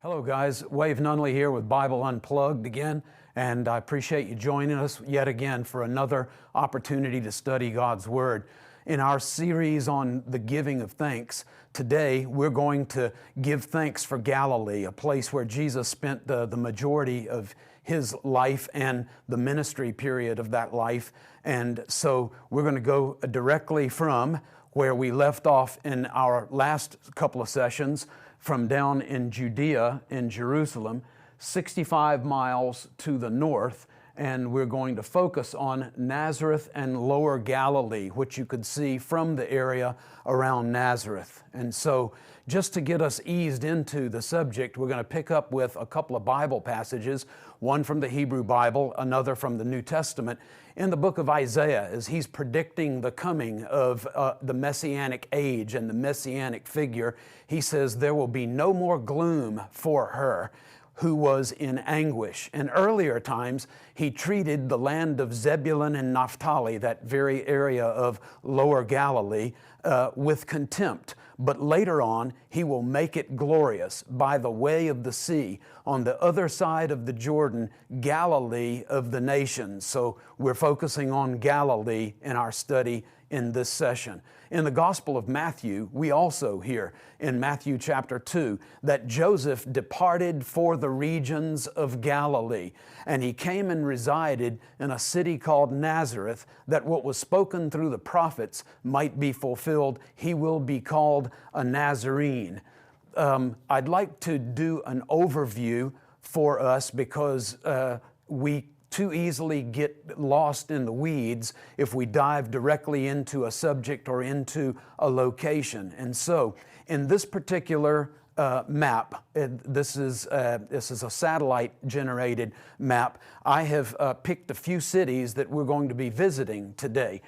Hello guys, Wave Nunnally here with Bible Unplugged again, and I appreciate you joining us yet again for another opportunity to study God's Word. In our series on the giving of thanks, today we're going to give thanks for Galilee, a place where Jesus spent the majority of His life and the ministry period of that life. And so we're going to go directly from where we left off in our last couple of sessions, from down in Judea, in Jerusalem, 65 miles to the north, and we're going to focus on Nazareth and Lower Galilee, which you could see from the area around Nazareth. And so just to get us eased into the subject, we're going to pick up with a couple of Bible passages, one from the Hebrew Bible, another from the New Testament, in the book of Isaiah, as he's predicting the coming of the Messianic age and the Messianic figure. He says, there will be no more gloom for her who was in anguish. In earlier times, he treated the land of Zebulun and Naphtali, that very area of Lower Galilee, with contempt. But later on, he will make it glorious by the way of the sea, on the other side of the Jordan, Galilee of the nations. So we're focusing on Galilee in our study in this session. In the Gospel of Matthew, we also hear in Matthew chapter 2 that Joseph departed for the regions of Galilee, and he came and resided in a city called Nazareth, that what was spoken through the prophets might be fulfilled. He will be called a Nazarene. I'd like to do an overview for us because we too easily get lost in the weeds if we dive directly into a subject or into a location. And so in this particular map, this is a satellite generated map, I have picked a few cities that we're going to be visiting today.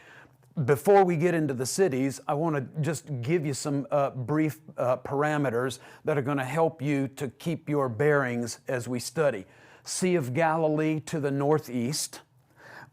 Before we get into the cities, I want to just give you some brief parameters that are going to help you to keep your bearings as we study. Sea of Galilee to the northeast.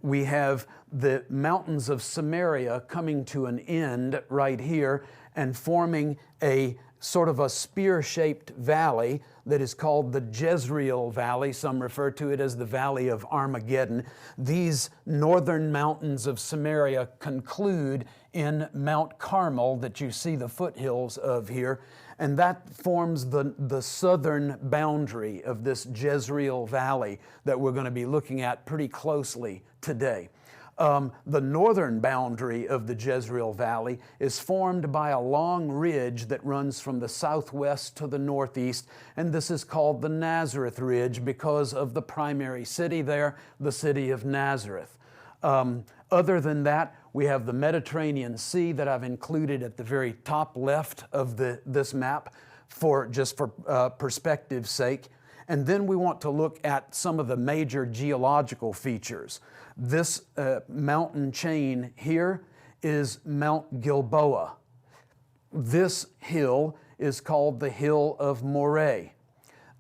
We have the mountains of Samaria coming to an end right here and forming a sort of a spear-shaped valley that is called the Jezreel Valley. Some refer to it as the Valley of Armageddon. These northern mountains of Samaria conclude in Mount Carmel that you see the foothills of here, and that forms the southern boundary of this Jezreel Valley that we're going to be looking at pretty closely today. The northern boundary of the Jezreel Valley is formed by a long ridge that runs from the southwest to the northeast, and this is called the Nazareth Ridge because of the primary city there, the city of Nazareth. Other than that, we have the Mediterranean Sea that I've included at the very top left of this map for perspective's sake. And then we want to look at some of the major geological features. This mountain chain here is Mount Gilboa. This hill is called the Hill of Moreh.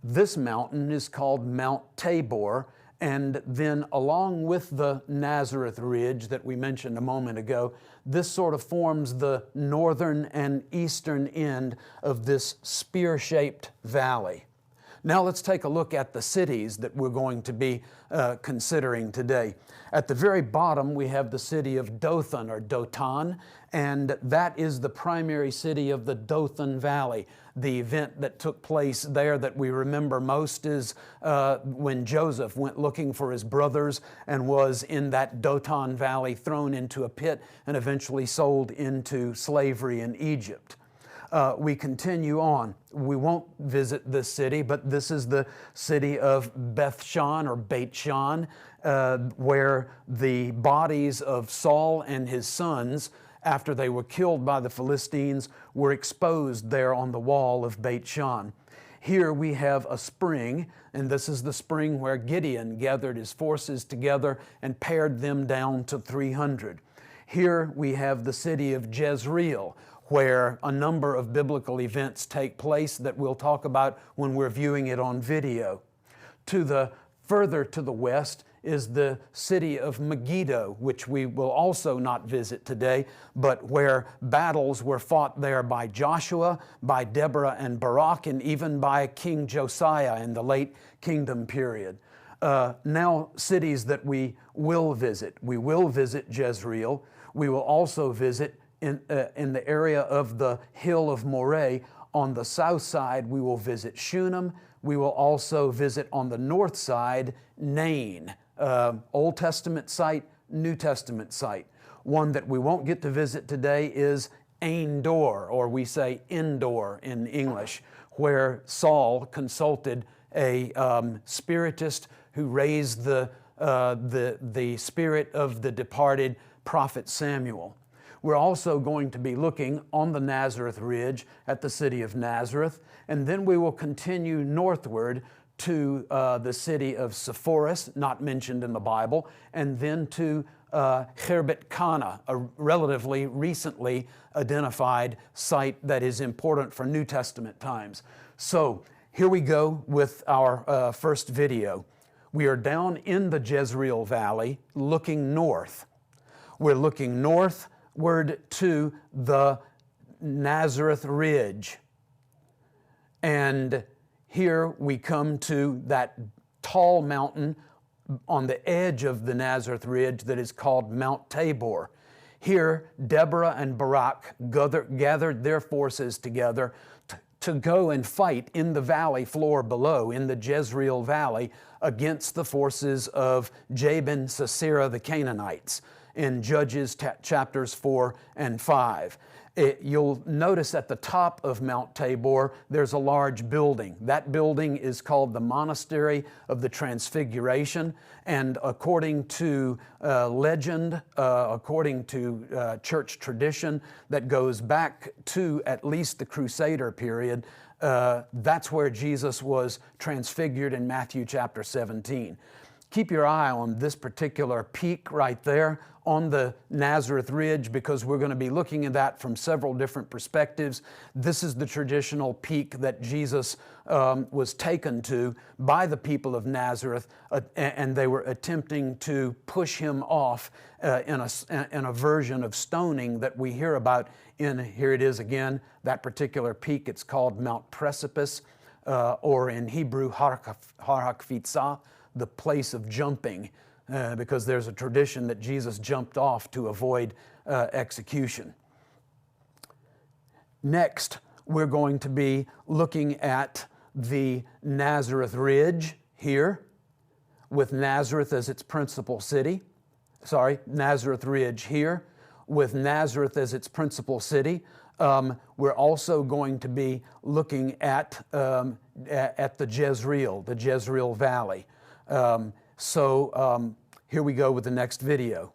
This mountain is called Mount Tabor. And then along with the Nazareth Ridge that we mentioned a moment ago, this sort of forms the northern and eastern end of this spear-shaped valley. Now let's take a look at the cities that we're going to be considering today. At the very bottom, we have the city of Dothan, or Dothan, and that is the primary city of the Dothan Valley. The event that took place there that we remember most is when Joseph went looking for his brothers and was in that Dothan Valley thrown into a pit and eventually sold into slavery in Egypt. We continue on. We won't visit this city, but this is the city of Bethshan or Beit Shan, where the bodies of Saul and his sons, after they were killed by the Philistines, were exposed there on the wall of Beit Shan. Here we have a spring, and this is the spring where Gideon gathered his forces together and pared them down to 300. Here we have the city of Jezreel, where a number of biblical events take place that we'll talk about when we're viewing it on video. To the Further to the west is the city of Megiddo, which we will also not visit today, but where battles were fought there by Joshua, by Deborah and Barak, and even by King Josiah in the late kingdom period. Now, cities that we will visit. We will visit Jezreel. We will also visit in the area of the Hill of Moreh. On the south side, we will visit Shunem. We will also visit on the north side, Nain, Old Testament site, New Testament site. One that we won't get to visit today is Aindor, or we say Endor in English, where Saul consulted a spiritist who raised the spirit of the departed prophet Samuel. We're also going to be looking on the Nazareth Ridge at the city of Nazareth, and then we will continue northward to the city of Sephora, not mentioned in the Bible, and then to Herbetkana, a relatively recently identified site that is important for New Testament times. So here we go with our first video. We are down in the Jezreel Valley looking north. We're looking northward to the Nazareth Ridge. And here we come to that tall mountain on the edge of the Nazareth Ridge that is called Mount Tabor. Here, Deborah and Barak gathered their forces together to go and fight in the valley floor below, in the Jezreel Valley, against the forces of Jabin, Sisera, the Canaanites, in Judges chapters 4 and 5. You'll notice at the top of Mount Tabor, there's a large building. That building is called the Monastery of the Transfiguration, and according to legend, according to church tradition that goes back to at least the Crusader period, that's where Jesus was transfigured in Matthew chapter 17. Keep your eye on this particular peak right there on the Nazareth Ridge, because we're going to be looking at that from several different perspectives. This is the traditional peak that Jesus was taken to by the people of Nazareth, and they were attempting to push him off in a version of stoning that we hear about here it is again, that particular peak. It's called Mount Precipice, or in Hebrew, Har HaKfitzah, the place of jumping, because there's a tradition that Jesus jumped off to avoid execution. Next, we're going to be looking at the Nazareth Ridge here, with Nazareth as its principal city. Nazareth Ridge here, with Nazareth as its principal city. We're also going to be looking at the Jezreel Valley. Here we go with the next video.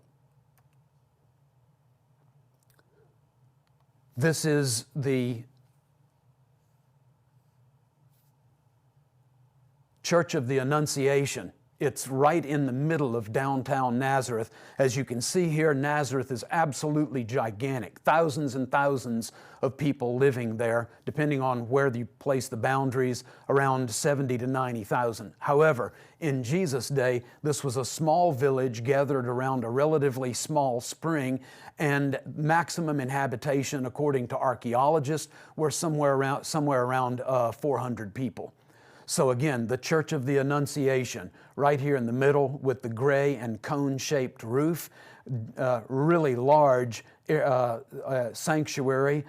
This is the Church of the Annunciation. It's right in the middle of downtown Nazareth. As you can see here, Nazareth is absolutely gigantic. Thousands and thousands of people living there, depending on where you place the boundaries, around 70 to 90,000. However, in Jesus' day, this was a small village gathered around a relatively small spring, and maximum inhabitation, according to archaeologists, were somewhere around 400 people. So again, the Church of the Annunciation, right here in the middle with the gray and cone-shaped roof, really large sanctuary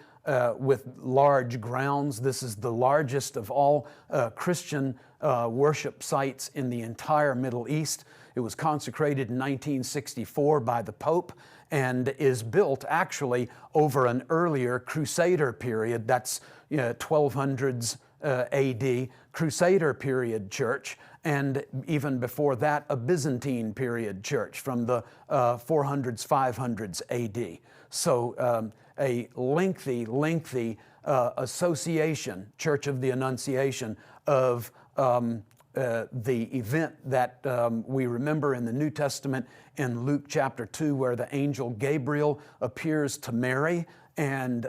with large grounds. This is the largest of all Christian worship sites in the entire Middle East. It was consecrated in 1964 by the Pope and is built actually over an earlier Crusader period. That's 1200s AD, Crusader period church, and even before that, a Byzantine period church from the 400s, 500s AD. So a lengthy association, Church of the Annunciation, of the event that we remember in the New Testament in Luke chapter 2, where the angel Gabriel appears to Mary and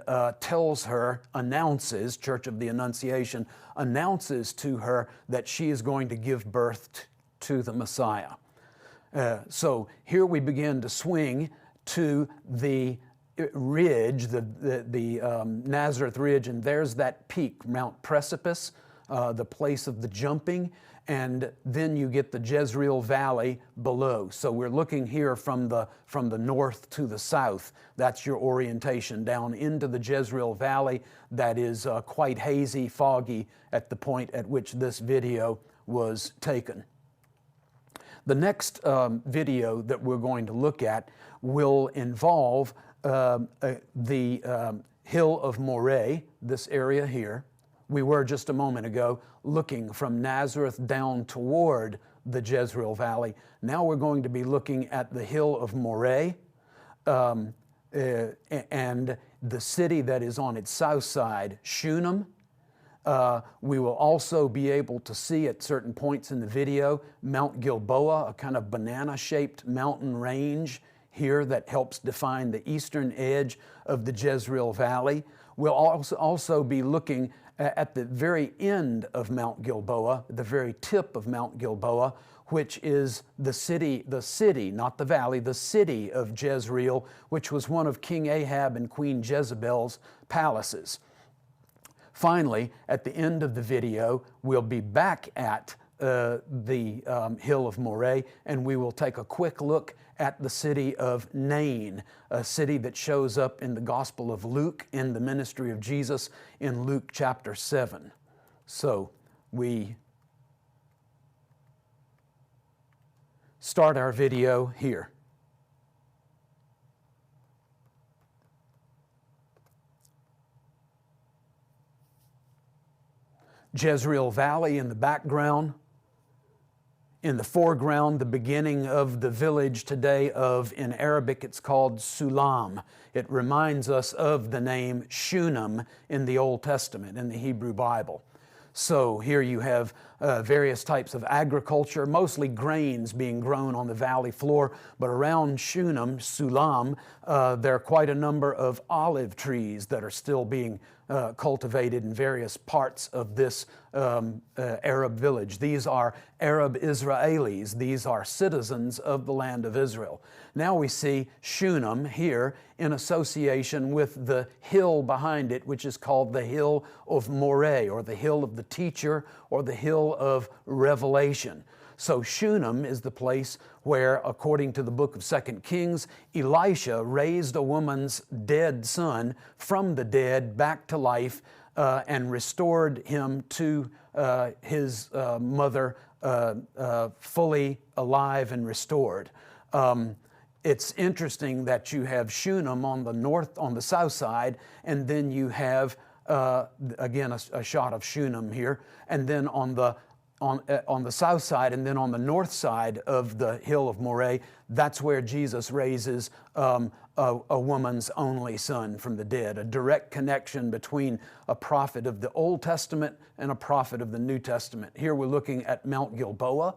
announces, Church of the Annunciation, announces to her that she is going to give birth to the Messiah. So here we begin to swing to the ridge, the Nazareth Ridge, and there's that peak, Mount Precipice, the place of the jumping, and then you get the Jezreel Valley below. So we're looking here from the north to the south. That's your orientation down into the Jezreel Valley. That is quite hazy, foggy at the point at which this video was taken. The next video that we're going to look at will involve the Hill of Moreh, this area here. We were just a moment ago looking from Nazareth down toward the Jezreel Valley. Now we're going to be looking at the Hill of Moreh and the city that is on its south side, Shunem. We will also be able to see at certain points in the video Mount Gilboa, a kind of banana-shaped mountain range here that helps define the eastern edge of the Jezreel Valley. We'll also be looking at the very end of Mount Gilboa, the very tip of Mount Gilboa, which is the city, not the valley, the city of Jezreel, which was one of King Ahab and Queen Jezebel's palaces. Finally, at the end of the video, we'll be back at the Hill of Moreh, and we will take a quick look at the city of Nain, a city that shows up in the Gospel of Luke in the ministry of Jesus in Luke chapter 7. So we start our video here. Jezreel Valley in the background. In the foreground, the beginning of the village today of, in Arabic, it's called Sulam. It reminds us of the name Shunem in the Old Testament, in the Hebrew Bible. So here you have various types of agriculture, mostly grains being grown on the valley floor, but around Shunem, Sulam, there are quite a number of olive trees that are still being cultivated in various parts of this Arab village. These are Arab Israelis. These are citizens of the land of Israel. Now we see Shunem here in association with the hill behind it, which is called the Hill of Moreh, or the Hill of the Teacher, or the Hill of Revelation. So Shunem is the place where, according to the book of 2 Kings, Elisha raised a woman's dead son from the dead back to life and restored him to his mother fully alive and restored. It's interesting that you have Shunem on the south side, and then you have, again, a shot of Shunem here, and then on the south side, and then on the north side of the Hill of Moreh, that's where Jesus raises a woman's only son from the dead, a direct connection between a prophet of the Old Testament and a prophet of the New Testament. Here we're looking at Mount Gilboa,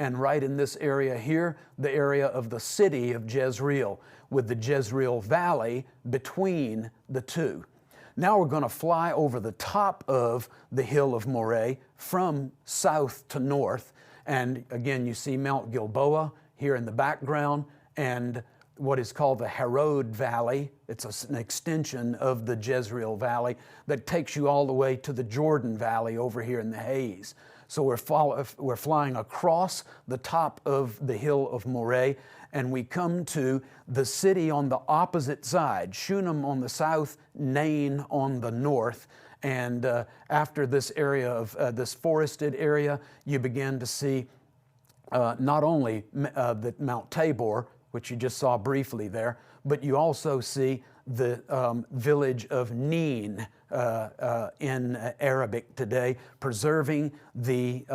and right in this area here, the area of the city of Jezreel, with the Jezreel Valley between the two. Now we're going to fly over the top of the Hill of Moreh from south to north. And again, you see Mount Gilboa here in the background, and what is called the Herod Valley. It's an extension of the Jezreel Valley that takes you all the way to the Jordan Valley over here in the haze. So we're flying across the top of the Hill of Moreh, and we come to the city on the opposite side, Shunem on the south, Nain on the north. And after this area of this forested area, you begin to see not only the Mount Tabor, which you just saw briefly there, but you also see the village of Nain in Arabic today, preserving the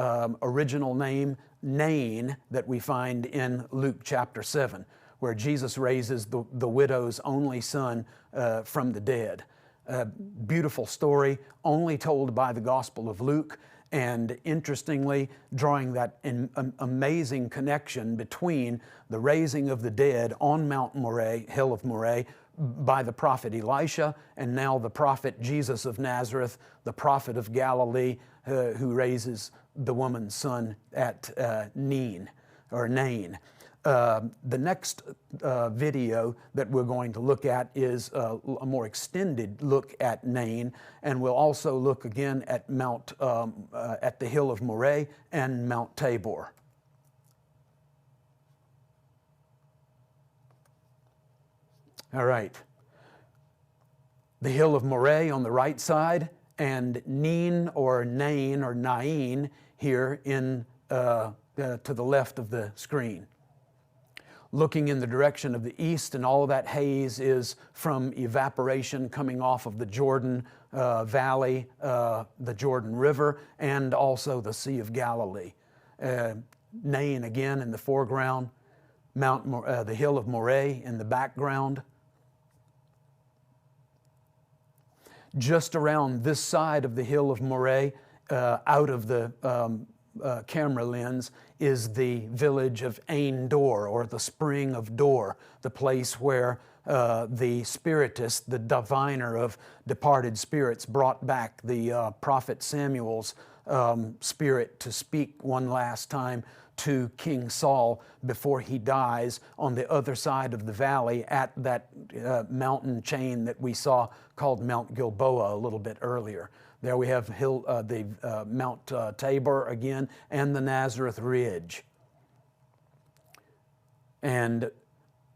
original name Nain that we find in Luke chapter 7, where Jesus raises the widow's only son from the dead. Beautiful story, only told by the Gospel of Luke, and interestingly, drawing that amazing connection between the raising of the dead on Mount Moreh, Hill of Moreh, by the prophet Elisha, and now the prophet Jesus of Nazareth, the prophet of Galilee, who raises the woman's son at Nain. The next video that we're going to look at is a more extended look at Nain, and we'll also look again at at the hill of Moreh and Mount Tabor. All right. The hill of Moreh on the right side, and Nain or Nain here to the left of the screen. Looking in the direction of the east, and all of that haze is from evaporation coming off of the Jordan Valley, the Jordan River, and also the Sea of Galilee. Nain again in the foreground, the hill of Moreh in the background. Just around this side of the hill of Moreh, out of the camera lens, is the village of Aindor, or the Spring of Dor, the place where the spiritist, the diviner of departed spirits, brought back the prophet Samuel's spirit to speak one last time to King Saul before he dies, on the other side of the valley at that mountain chain that we saw called Mount Gilboa a little bit earlier. There we have Mount Tabor again, and the Nazareth Ridge, and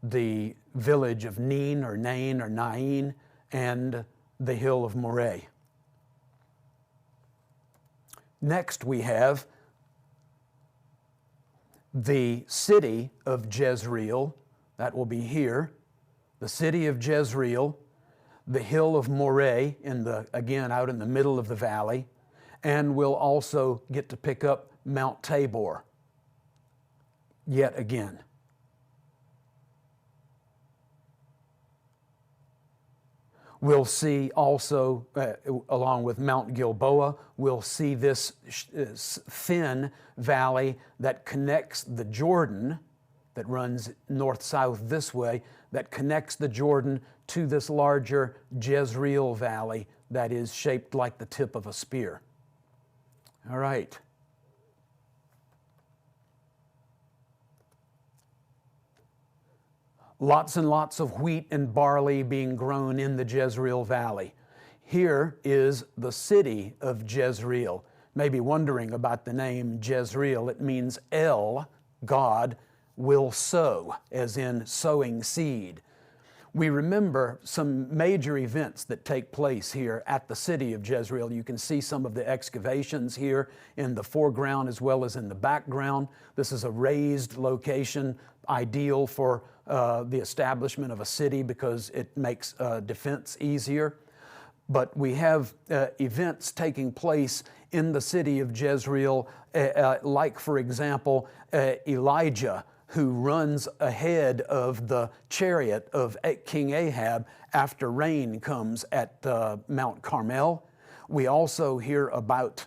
the village of Nain, and the hill of Moreh. Next we have the city of Jezreel. That will be here. The city of Jezreel, the hill of Moreh, again out in the middle of the valley, and we'll also get to pick up Mount Tabor yet again. We'll see also, along with Mount Gilboa, we'll see this thin valley that connects the Jordan, that runs north-south this way, that connects the Jordan to this larger Jezreel Valley that is shaped like the tip of a spear. All right. Lots and lots of wheat and barley being grown in the Jezreel Valley. Here is the city of Jezreel. Maybe wondering about the name Jezreel. It means God, will sow, as in sowing seed. We remember some major events that take place here at the city of Jezreel. You can see some of the excavations here in the foreground as well as in the background. This is a raised location, ideal for the establishment of a city because it makes defense easier. But we have events taking place in the city of Jezreel, like, for example, Elijah, who runs ahead of the chariot of King Ahab after rain comes at Mount Carmel. We also hear about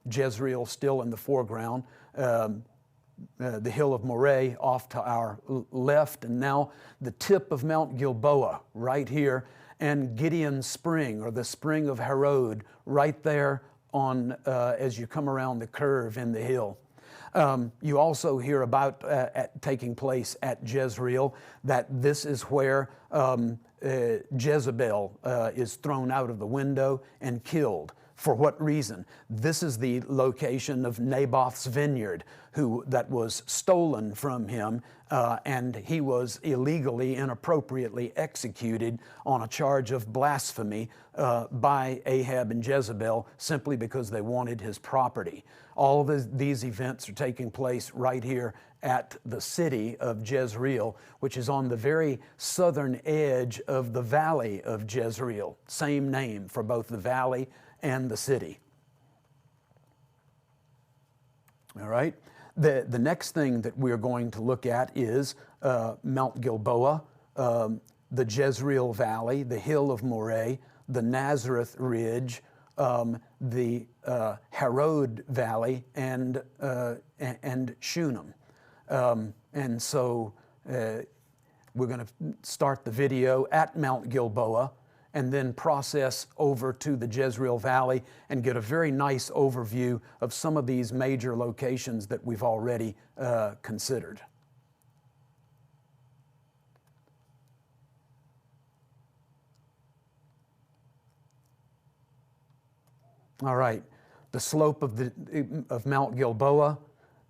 Jezreel still in the foreground, the hill of Moreh off to our left, and now the tip of Mount Gilboa right here, and Gideon's Spring, or the Spring of Herod, right there on as you come around the curve in the hill. You also hear about taking place at Jezreel, that this is where Jezebel is thrown out of the window and killed. For what reason? This is the location of Naboth's vineyard, that was stolen from him, and he was illegally, inappropriately executed on a charge of blasphemy by Ahab and Jezebel, simply because they wanted his property. All of these events are taking place right here at the city of Jezreel, which is on the very southern edge of the valley of Jezreel. Same name for both the valley and the city. All right. The next thing that we're going to look at is Mount Gilboa, the Jezreel Valley, the hill of Moreh, the Nazareth Ridge, the Herod Valley, and Shunem. And so We're going to start the video at Mount Gilboa and then process over to the Jezreel Valley and get a very nice overview of some of these major locations that we've already considered. All right, the slope of Mount Gilboa,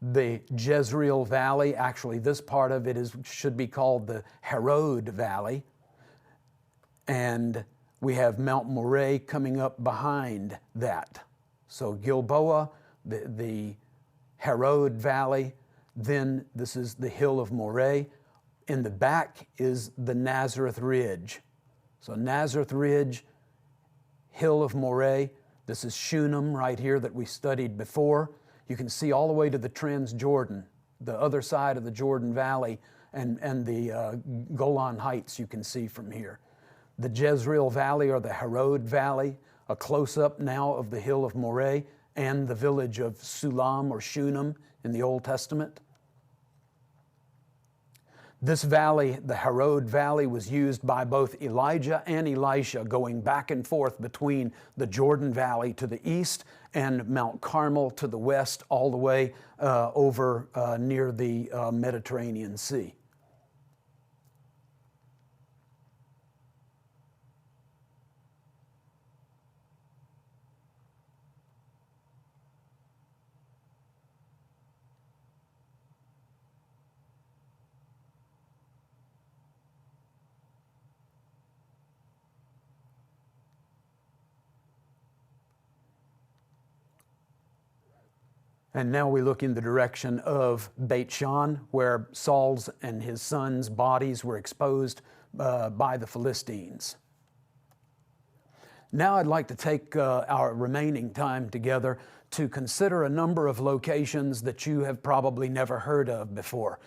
the Jezreel Valley. Actually, this part of it should be called the Herod Valley. And we have Mount Moreh coming up behind that. So Gilboa, the Herod Valley, then this is the hill of Moreh. In the back is the Nazareth Ridge. So Nazareth Ridge, hill of Moreh. This is Shunem right here that we studied before. You can see all the way to the Transjordan, the other side of the Jordan Valley, and the Golan Heights you can see from here. The Jezreel Valley or the Herod Valley, a close-up now of the hill of Moreh and the village of Sulam or Shunem in the Old Testament. This valley, the Herod Valley, was used by both Elijah and Elisha, going back and forth between the Jordan Valley to the east and Mount Carmel to the west, all the way over near the Mediterranean Sea. And now we look in the direction of Beit Shan, where Saul's and his sons' bodies were exposed by the Philistines. Now I'd like to take our remaining time together to consider a number of locations that you have probably never heard of before.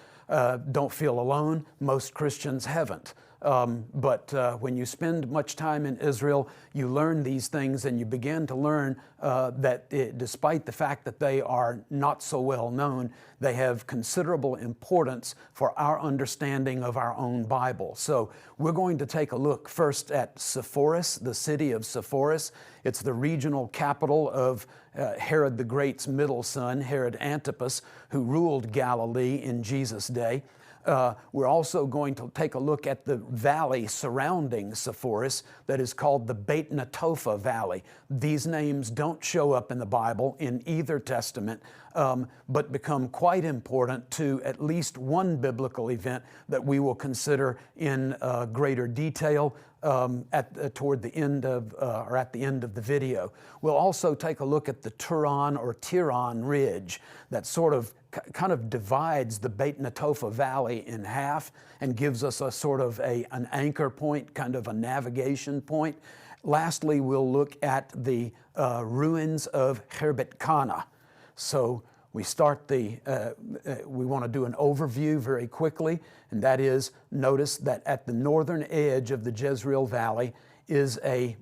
Don't feel alone, most Christians haven't. But when you spend much time in Israel, you learn these things and you begin to learn that despite the fact that they are not so well known, they have considerable importance for our understanding of our own Bible. So we're going to take a look first at Sephora, the city of Sephora. It's the regional capital of Herod the Great's middle son, Herod Antipas, who ruled Galilee in Jesus' day. We're also going to take a look at the valley surrounding Sephora that is called the Beit Netophah Valley. These names don't show up in the Bible in either testament, but become quite important to at least one biblical event that we will consider in greater detail toward the end of or at the end of the video. We'll also take a look at the Turan or Tiran Ridge that kind of divides the Beit Netophah Valley in half and gives us a sort of an anchor point, kind of a navigation point. Lastly, we'll look at the ruins of Herbetkana. So we start we want to do an overview very quickly, and that is, notice that at the northern edge of the Jezreel Valley is a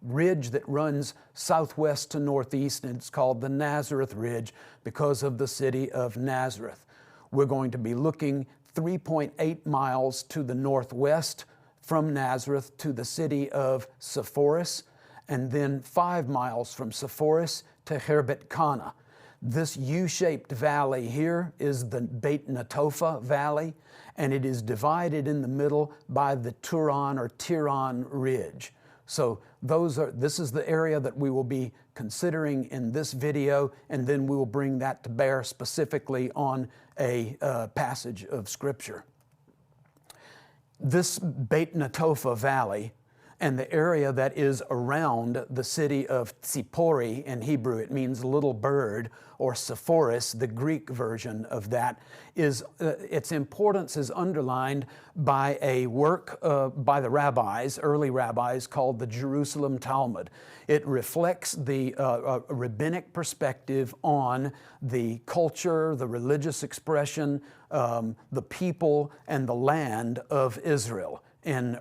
ridge that runs southwest to northeast, and it's called the Nazareth Ridge because of the city of Nazareth. We're going to be looking 3.8 miles to the northwest from Nazareth to the city of Sephora, and then 5 miles from Sephora to Herbetkana. This U-shaped valley here is the Beit Netophah Valley, and it is divided in the middle by the Turan or Tiran Ridge. So this is the area that we will be considering in this video, and then we will bring that to bear specifically on a passage of Scripture. This Beit Netophah Valley and the area that is around the city of Tzipori in Hebrew, it means little bird, or Sephora, the Greek version of that, is its importance is underlined by a work by the rabbis, early rabbis, called the Jerusalem Talmud. It reflects the rabbinic perspective on the culture, the religious expression, the people, and the land of Israel. in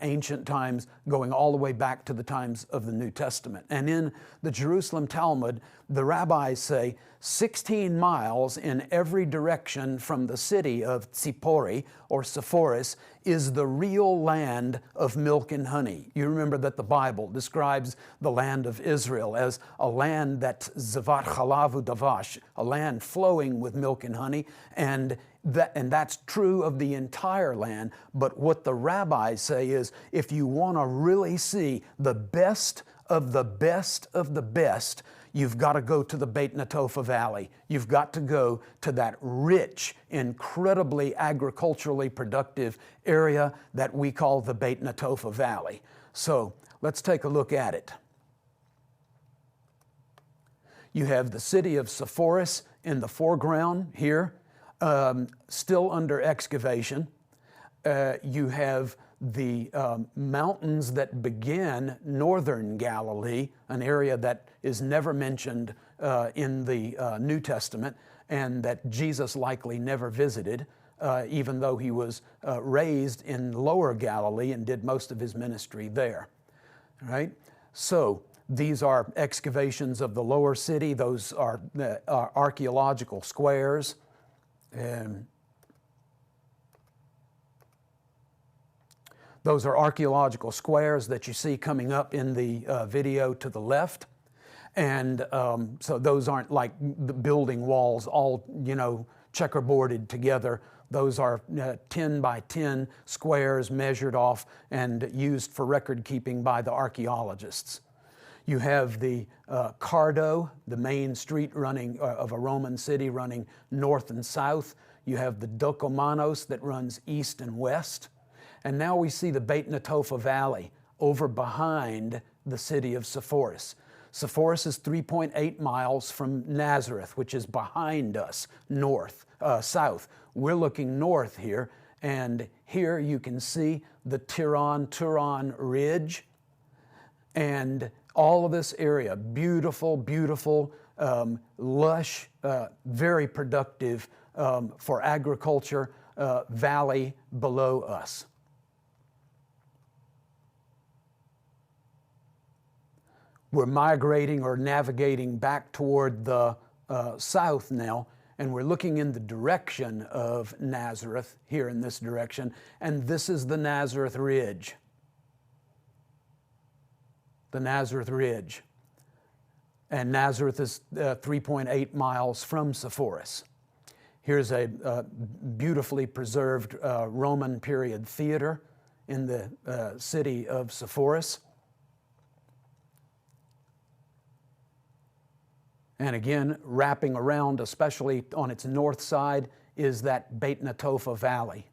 ancient times, going all the way back to the times of the New Testament. And in the Jerusalem Talmud, the rabbis say 16 miles in every direction from the city of Tzipori or Sepphoris is the real land of milk and honey. You remember that the Bible describes the land of Israel as a land that's zavat chalavu davash, a land flowing with milk and honey, and that's true of the entire land. But what the rabbis say is, if you want to really see the best of the best of the best, you've got to go to the Beit Netofa Valley. You've got to go to that rich, incredibly agriculturally productive area that we call the Beit Netofa Valley. So let's take a look at it. You have the city of Sepphoris in the foreground here, still under excavation. You have the mountains that begin northern Galilee, an area that is never mentioned in the New Testament and that Jesus likely never visited, even though he was raised in lower Galilee and did most of his ministry there. Right? So these are excavations of the lower city. Those are archaeological squares. Those are archaeological squares that you see coming up in the video to the left. And so those aren't like the building walls all, checkerboarded together. Those are 10 by 10 squares measured off and used for record keeping by the archaeologists. You have the Cardo, the main street running of a Roman city running north and south. You have the Dokomanos that runs east and west. And now we see the Beit Netofa Valley over behind the city of Sepphoris. Sepphoris is 3.8 miles from Nazareth, which is behind us, south. We're looking north here, and here you can see the Turon Ridge, and all of this area, beautiful, beautiful, lush, very productive for agriculture valley below us. We're migrating or navigating back toward the south now, and we're looking in the direction of Nazareth, here in this direction, and this is the Nazareth Ridge. The Nazareth Ridge. And Nazareth is 3.8 miles from Sepphoris. Here's a beautifully preserved Roman period theater in the city of Sepphoris. And again, wrapping around, especially on its north side, is that Beit Netofa Valley.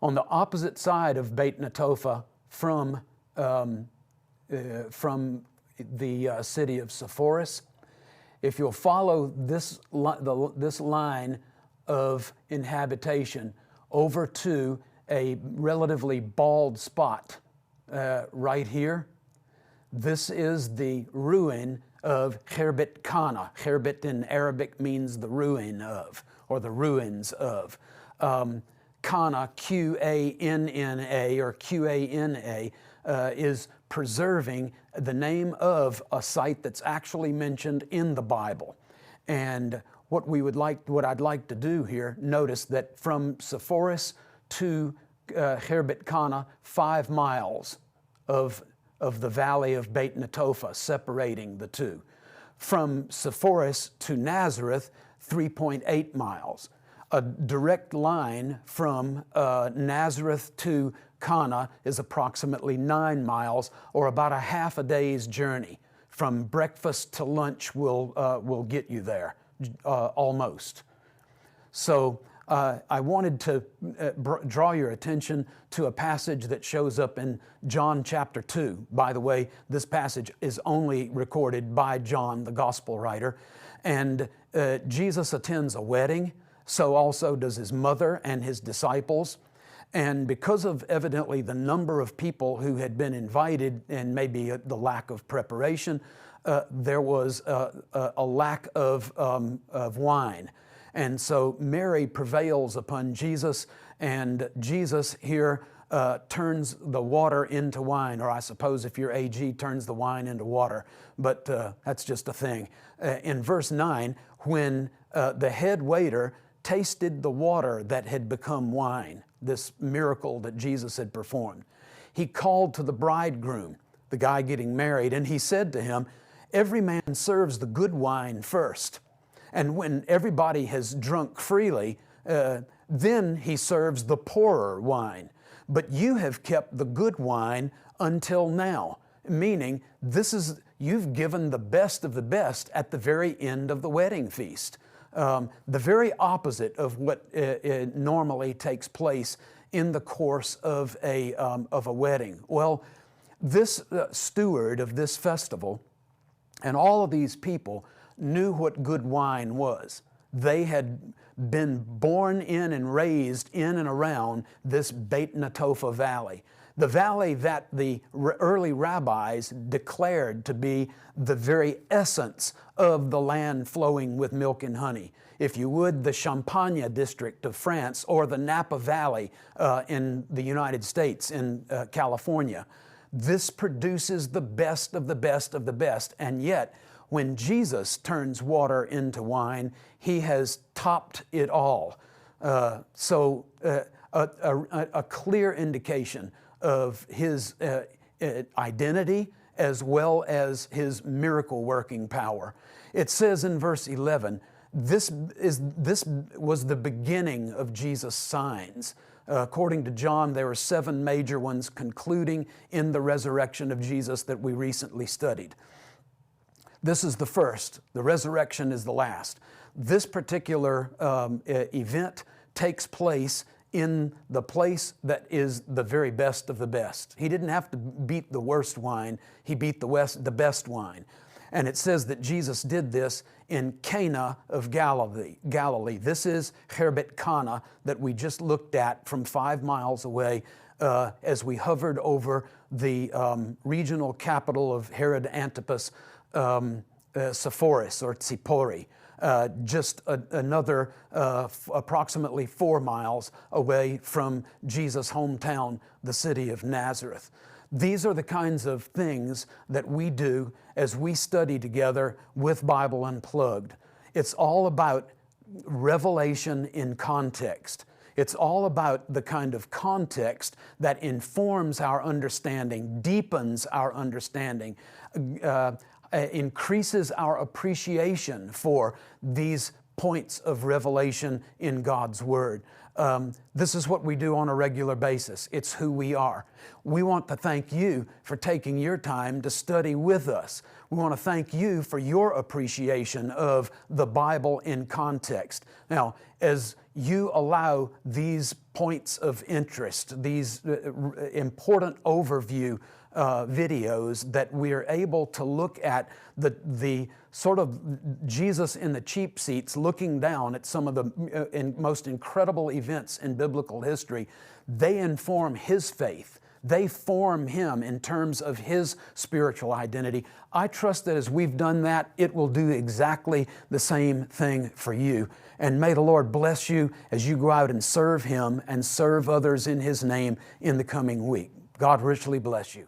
On the opposite side of Beit Netofa from the city of Sepphoris, if you'll follow this line of inhabitation over to a relatively bald spot right here, this is the ruin of Herbetkana. Herbet in Arabic means the ruin of, or the ruins of. Kana, Q-A-N-N-A, or Q-A-N-A, is preserving the name of a site that's actually mentioned in the Bible. And what I'd like to do here, notice that from Sepphoris to Herbetkana, 5 miles of the valley of Beit Netofa separating the two. From Sepphoris to Nazareth, 3.8 miles. A direct line from Nazareth to Kana is approximately 9 miles, or about a half a day's journey. From breakfast to lunch will get you there, almost. So I wanted to draw your attention to a passage that shows up in John chapter 2. By the way, this passage is only recorded by John, the gospel writer. And Jesus attends a wedding. So also does his mother and his disciples. And because of evidently the number of people who had been invited and maybe the lack of preparation, there was a lack of wine. And so Mary prevails upon Jesus, and Jesus here turns the water into wine, or I suppose if you're AG, turns the wine into water, but that's just a thing. In verse 9, when the head waiter tasted the water that had become wine, this miracle that Jesus had performed, he called to the bridegroom, the guy getting married, and he said to him, "Every man serves the good wine first, and when everybody has drunk freely, then he serves the poorer wine. But you have kept the good wine until now," meaning you've given the best of the best at the very end of the wedding feast. The very opposite of what normally takes place in the course of a wedding. Well, this steward of this festival and all of these people knew what good wine was. They had been born in and raised in and around this Beit Netofa Valley, the valley that the early rabbis declared to be the very essence of the land flowing with milk and honey. If you would, the Champagne district of France, or the Napa Valley in the United States, in California. This produces the best of the best of the best, and yet when Jesus turns water into wine, he has topped it all. So a clear indication of his identity as well as his miracle working power. It says in verse 11, this was the beginning of Jesus' signs. According to John, there were 7 major ones concluding in the resurrection of Jesus that we recently studied. This is the first. The resurrection is the last. This particular event takes place in the place that is the very best of the best. He didn't have to beat the worst wine. He beat the best wine. And it says that Jesus did this in Cana of Galilee. This is Herbetkana that we just looked at from 5 miles away as we hovered over the regional capital of Herod Antipas, Sephora or Tzipori, just another approximately 4 miles away from Jesus' hometown, the city of Nazareth. These are the kinds of things that we do as we study together with Bible Unplugged. It's all about revelation in context. It's all about the kind of context that informs our understanding, deepens our understanding, increases our appreciation for these points of revelation in God's Word. This is what we do on a regular basis. It's who we are. We want to thank you for taking your time to study with us. We want to thank you for your appreciation of the Bible in context. Now, as you allow these points of interest, these important overview videos that we're able to look at the sort of Jesus in the cheap seats looking down at some of the most incredible events in biblical history, they inform his faith. They form him in terms of his spiritual identity. I trust that as we've done that, it will do exactly the same thing for you. And may the Lord bless you as you go out and serve him and serve others in his name in the coming week. God richly bless you.